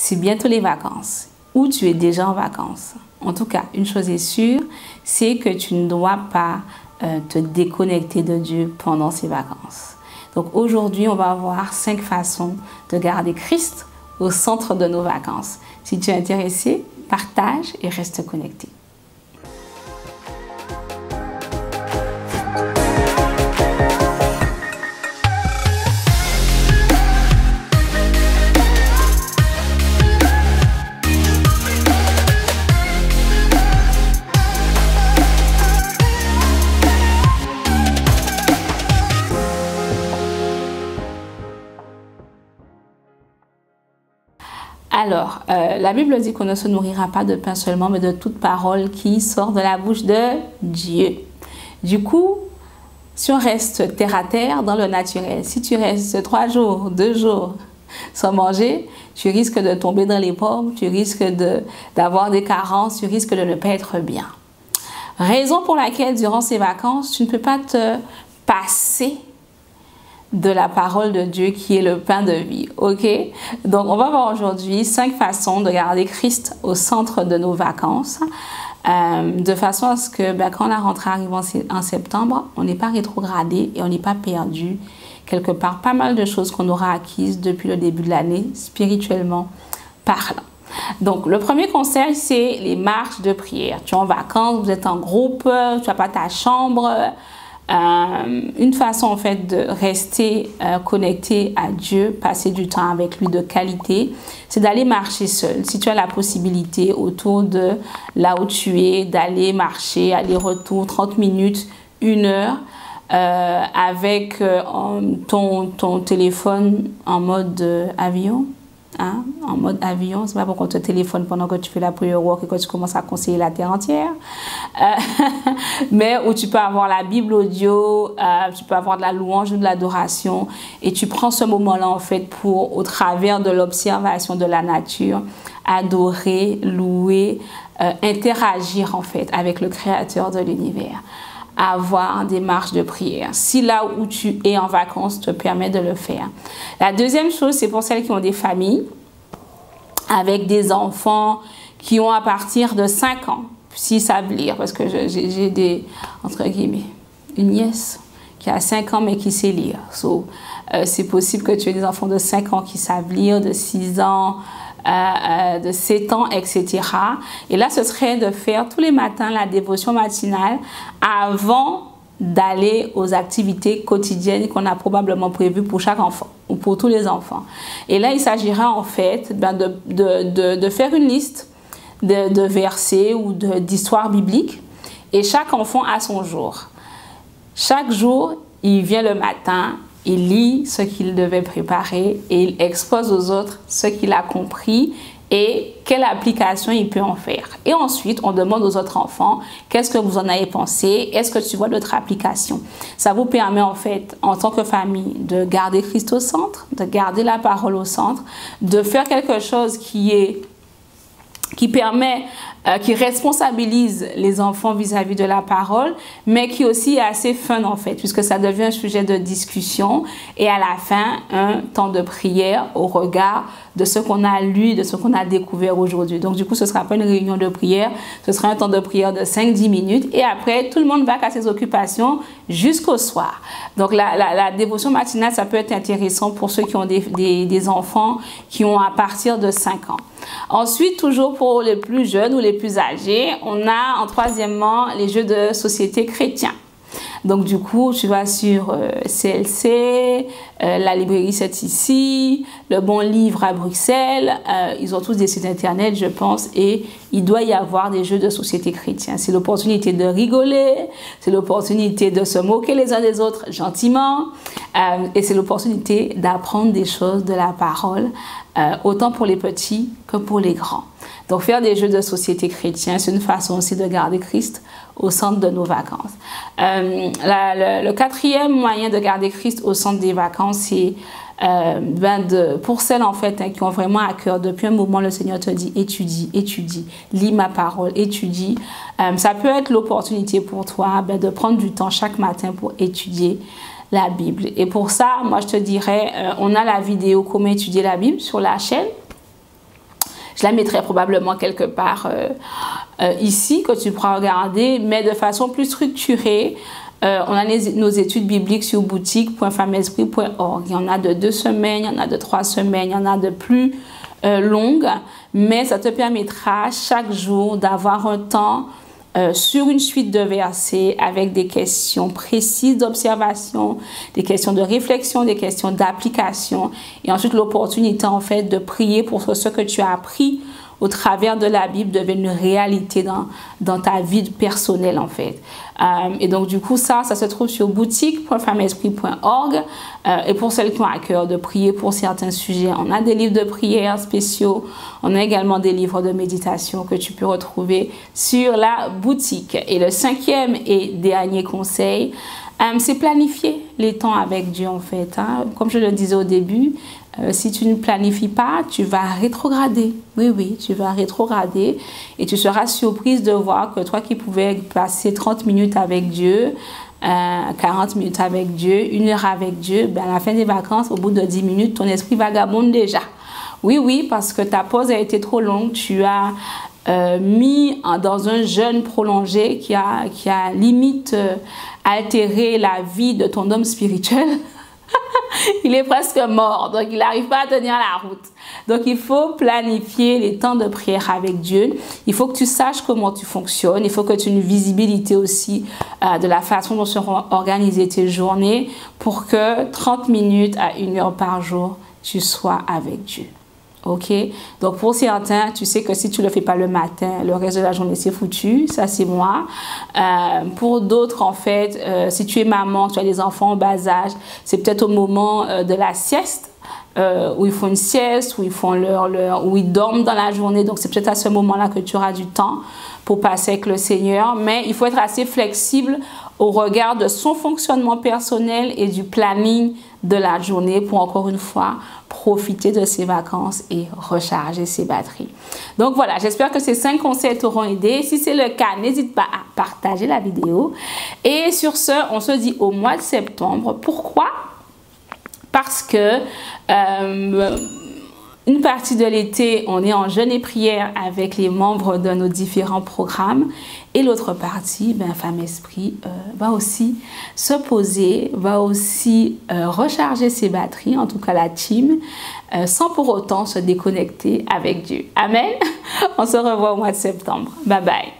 c'est bientôt les vacances, ou tu es déjà en vacances. En tout cas, une chose est sûre, c'est que tu ne dois pas te déconnecter de Dieu pendant ces vacances. Donc aujourd'hui, on va voir 5 façons de garder Christ au centre de nos vacances. Si tu es intéressé, partage et reste connecté. Alors, la Bible dit qu'on ne se nourrira pas de pain seulement, mais de toute parole qui sort de la bouche de Dieu. Du coup, si on reste terre à terre dans le naturel, si tu restes 3 jours, 2 jours sans manger, tu risques de tomber dans les pommes, tu risques d'avoir des carences, tu risques de ne pas être bien. Raison pour laquelle, durant ces vacances, tu ne peux pas te passer de la parole de Dieu qui est le pain de vie, ok? Donc, on va voir aujourd'hui 5 façons de garder Christ au centre de nos vacances, de façon à ce que quand la rentrée arrive en septembre, on n'est pas rétrogradé et on n'est pas perdu quelque part. Pas mal de choses qu'on aura acquises depuis le début de l'année, spirituellement parlant. Donc, le premier conseil, c'est les marches de prière. Tu es en vacances, vous êtes en groupe, tu n'as pas ta chambre. Une façon en fait de rester connecté à Dieu, passer du temps avec lui de qualité, c'est d'aller marcher seul. Si tu as la possibilité autour de là où tu es, d'aller marcher, aller-retour, 30 minutes, 1 heure, avec ton téléphone en mode avion. Hein, en mode avion, c'est pas pour qu'on te téléphone pendant que tu fais la prayer walk et que tu commences à conseiller la terre entière, mais où tu peux avoir la Bible audio, tu peux avoir de la louange ou de l'adoration et tu prends ce moment-là en fait pour, au travers de l'observation de la nature, adorer, louer, interagir en fait avec le Créateur de l'univers. Avoir des marches de prière. Si là où tu es en vacances te permet de le faire. La deuxième chose, c'est pour celles qui ont des familles avec des enfants qui ont à partir de 5 ans, s'ils savent lire, parce que j'ai des, entre guillemets, une nièce qui a 5 ans mais qui sait lire. So, c'est possible que tu aies des enfants de 5 ans qui savent lire, de 6 ans, de 7 ans, etc. Et là, ce serait de faire tous les matins la dévotion matinale avant d'aller aux activités quotidiennes qu'on a probablement prévues pour chaque enfant ou pour tous les enfants. Et là, il s'agira en fait de faire une liste de versets ou d'histoires bibliques et chaque enfant a son jour. Chaque jour, il vient le matin, il lit ce qu'il devait préparer et il expose aux autres ce qu'il a compris et quelle application il peut en faire. Et ensuite, on demande aux autres enfants, qu'est-ce que vous en avez pensé? Est-ce que tu vois d'autres applications? Ça vous permet en fait, en tant que famille, de garder Christ au centre, de garder la parole au centre, de faire quelque chose qui permet, qui responsabilise les enfants vis-à-vis de la parole, mais qui aussi est assez fun en fait, puisque ça devient un sujet de discussion et à la fin, un temps de prière au regard de ce qu'on a lu, de ce qu'on a découvert aujourd'hui. Donc du coup, ce ne sera pas une réunion de prière, ce sera un temps de prière de 5-10 minutes et après, tout le monde va à ses occupations jusqu'au soir. Donc la dévotion matinale, ça peut être intéressant pour ceux qui ont des enfants qui ont à partir de 5 ans. Ensuite, toujours pour les plus jeunes ou les plus âgés, on a en troisièmement les jeux de société chrétiens. Donc du coup, tu vas sur CLC, la librairie c'est ici, le Bon Livre à Bruxelles, ils ont tous des sites internet je pense et il doit y avoir des jeux de société chrétiens. C'est l'opportunité de rigoler, c'est l'opportunité de se moquer les uns des autres gentiment et c'est l'opportunité d'apprendre des choses de la parole, autant pour les petits que pour les grands. Donc faire des jeux de société chrétiens, c'est une façon aussi de garder Christ au centre de nos vacances. Le quatrième moyen de garder Christ au centre des vacances, c'est pour celles en fait qui ont vraiment à cœur, depuis un moment le Seigneur te dit étudie, lis ma parole, étudie. Ça peut être l'opportunité pour toi de prendre du temps chaque matin pour étudier la Bible. Et pour ça, moi je te dirais, on a la vidéo comment étudier la Bible sur la chaîne. Je la mettrai probablement quelque part ici, que tu pourras regarder, mais de façon plus structurée. On a nos études bibliques sur boutique.femmeesprit.org. Il y en a de 2 semaines, il y en a de 3 semaines, il y en a de plus longues, mais ça te permettra chaque jour d'avoir un temps sur une suite de versets avec des questions précises d'observation, des questions de réflexion, des questions d'application et ensuite l'opportunité en fait de prier pour que ce que tu as appris au travers de la Bible devienne une réalité dans ta vie personnelle en fait. Et donc du coup ça se trouve sur boutique.femmeesprit.org et pour celles qui ont à cœur de prier pour certains sujets, on a des livres de prière spéciaux, on a également des livres de méditation que tu peux retrouver sur la boutique. Et le 5e et dernier conseil, c'est planifier les temps avec Dieu en fait. Comme je le disais au début, si tu ne planifies pas, tu vas rétrograder. Oui, tu vas rétrograder et tu seras surprise de voir que toi qui pouvais passer 30 minutes avec Dieu, 40 minutes avec Dieu, 1 heure avec Dieu, ben à la fin des vacances, au bout de 10 minutes, ton esprit vagabonde déjà. Oui, parce que ta pause a été trop longue, tu as mis dans un jeûne prolongé qui a limite altéré la vie de ton homme spirituel. Il est presque mort, donc il n'arrive pas à tenir la route. Donc il faut planifier les temps de prière avec Dieu. Il faut que tu saches comment tu fonctionnes. Il faut que tu aies une visibilité aussi de la façon dont seront organisées tes journées pour que 30 minutes à 1 heure par jour, tu sois avec Dieu. Ok, donc pour certains, tu sais que si tu ne le fais pas le matin, le reste de la journée c'est foutu, ça c'est moi. Pour d'autres en fait, si tu es maman, tu as des enfants en bas âge, c'est peut-être au moment de la sieste, où ils font une sieste, où ils font où ils dorment dans la journée, donc c'est peut-être à ce moment-là que tu auras du temps pour passer avec le Seigneur, mais il faut être assez flexible au regard de son fonctionnement personnel et du planning de la journée pour encore une fois profiter de ses vacances et recharger ses batteries. Donc voilà, j'espère que ces 5 conseils t'auront aidé. Si c'est le cas, n'hésite pas à partager la vidéo. Et sur ce, on se dit au mois de septembre. Pourquoi? Parce que une partie de l'été, on est en jeûne et prière avec les membres de nos différents programmes. Et l'autre partie, Femme Esprit va aussi se poser, va aussi recharger ses batteries, en tout cas la team, sans pour autant se déconnecter avec Dieu. Amen. On se revoit au mois de septembre. Bye bye.